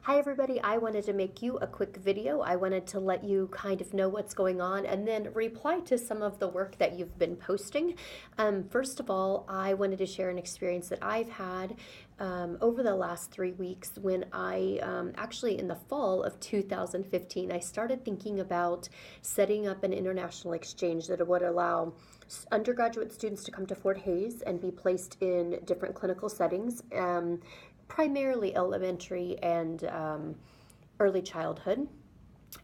Hi everybody, I wanted to make you a quick video. I wanted to let you kind of know what's going on and then reply to some of the work that you've been posting. First of all, I wanted to share an experience that I've had over the last 3 weeks when I actually in the fall of 2015, I started thinking about setting up an international exchange that would allow undergraduate students to come to Fort Hays and be placed in different clinical settings. Primarily elementary and early childhood.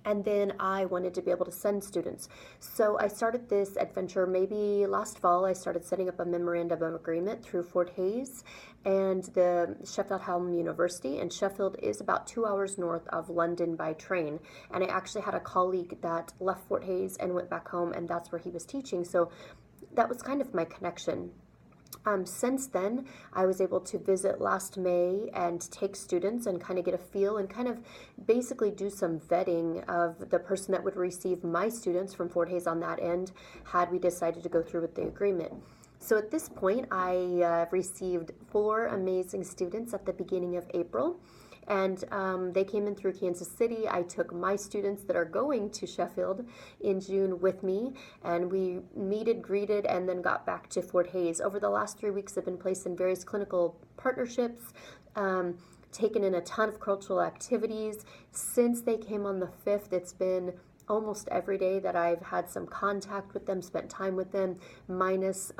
And then I wanted to be able to send students. So I started this adventure maybe last fall. I started setting up a memorandum of agreement through Fort Hays and the Sheffield Hallam University. And Sheffield is about 2 hours north of London by train. And I actually had a colleague that left Fort Hays and went back home, and that's where he was teaching. So that was kind of my connection. Since then, I was able to visit last May and take students and kind of get a feel and kind of basically do some vetting of the person that would receive my students from Fort Hays on that end had we decided to go through with the agreement. So at this point, I received 4 amazing students at the beginning of April. And they came in through Kansas City. I took my students that are going to Sheffield in June with me, and we meted, greeted, and then got back to Fort Hays. Over the last 3 weeks, I've been placed in various clinical partnerships, taken in a ton of cultural activities. Since they came on the 5th, it's been almost every day that I've had some contact with them, spent time with them, minus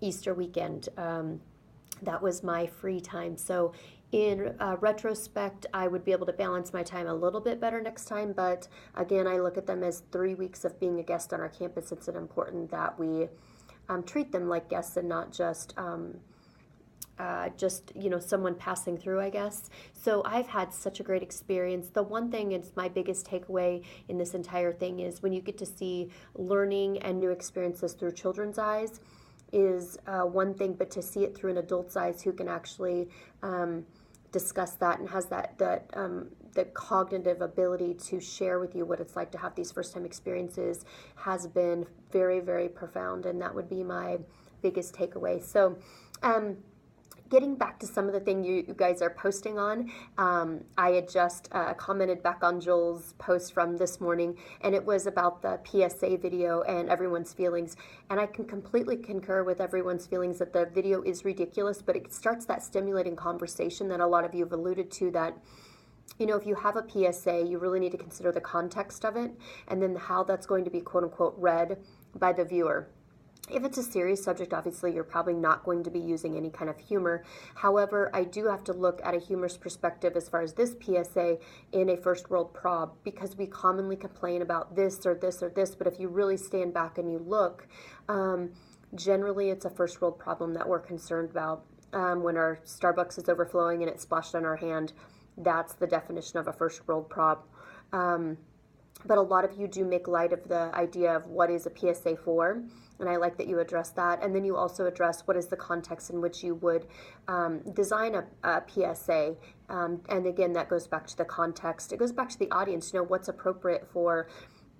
Easter weekend. That was my free time. So in retrospect, I would be able to balance my time a little bit better next time. But again, I look at them as 3 weeks of being a guest on our campus. It's important that we treat them like guests and not just someone passing through, I guess. So I've had such a great experience. The one thing, it's my biggest takeaway in this entire thing, is when you get to see learning and new experiences through children's eyes is one thing, but to see it through an adult's eyes who can actually discuss that and has the cognitive ability to share with you what it's like to have these first-time experiences has been very, very profound, and that would be my biggest takeaway. So getting back to some of the things you guys are posting on, I had just commented back on Joel's post from this morning, and it was about the PSA video and everyone's feelings. And I can completely concur with everyone's feelings that the video is ridiculous, but it starts that stimulating conversation that a lot of you have alluded to, that if you have a PSA, you really need to consider the context of it and then how that's going to be quote unquote read by the viewer. If it's a serious subject, obviously, you're probably not going to be using any kind of humor. However, I do have to look at a humorous perspective as far as this PSA in a first world prob, because we commonly complain about this or this or this, but if you really stand back and you look, generally it's a first world problem that we're concerned about. When our Starbucks is overflowing and it's splashed on our hand, that's the definition of a first world prob. But a lot of you do make light of the idea of what is a PSA for, and I like that you address that. And then you also address what is the context in which you would design a PSA. And again, that goes back to the context. It goes back to the audience. What's appropriate for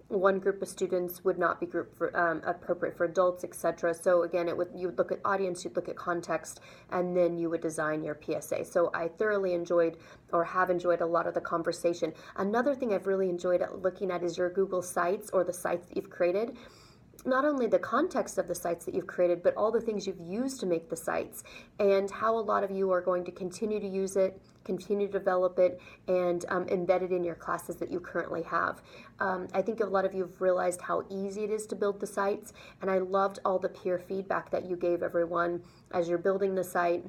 one group of students would not be appropriate for adults, etc. So again, you would look at audience, you'd look at context, and then you would design your PSA. So I thoroughly enjoyed, or have enjoyed, a lot of the conversation. Another thing I've really enjoyed looking at is your Google Sites, or the sites that you've created. Not only the context of the sites that you've created, but all the things you've used to make the sites, and how a lot of you are going to continue to use it, continue to develop it, and embed it in your classes that you currently have. I think a lot of you have realized how easy it is to build the sites, and I loved all the peer feedback that you gave everyone as you're building the site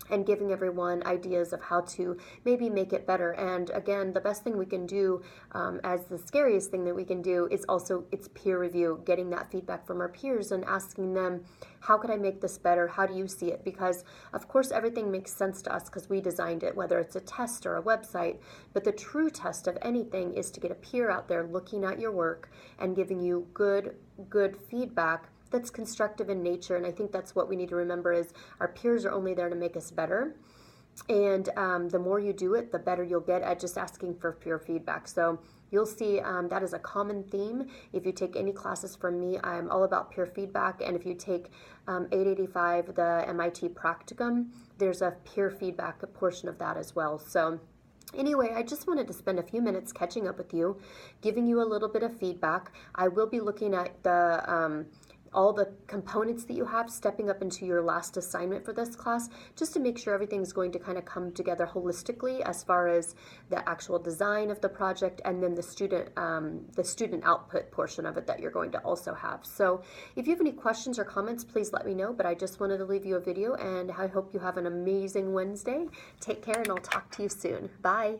and giving everyone ideas of how to maybe make it better. And again, the best thing we can do, as the scariest thing that we can do, is also it's peer review, getting that feedback from our peers and asking them, how could I make this better? How do you see it? Because of course everything makes sense to us because we designed it, whether it's a test or a website, but the true test of anything is to get a peer out there looking at your work and giving you good feedback that's constructive in nature. And I think that's what we need to remember, is our peers are only there to make us better. And the more you do it, the better you'll get at just asking for peer feedback. So you'll see that is a common theme. If you take any classes from me, I'm all about peer feedback. And if you take 885, the MIT practicum, there's a peer feedback portion of that as well. So Anyway, I just wanted to spend a few minutes catching up with you, giving you a little bit of feedback. I will be looking at the all the components that you have stepping up into your last assignment for this class, just to make sure everything's going to kind of come together holistically as far as the actual design of the project, and then the student output portion of it that you're going to also have. So if you have any questions or comments, please let me know. But I just wanted to leave you a video, and I hope you have an amazing Wednesday. Take care, and I'll talk to you soon. Bye.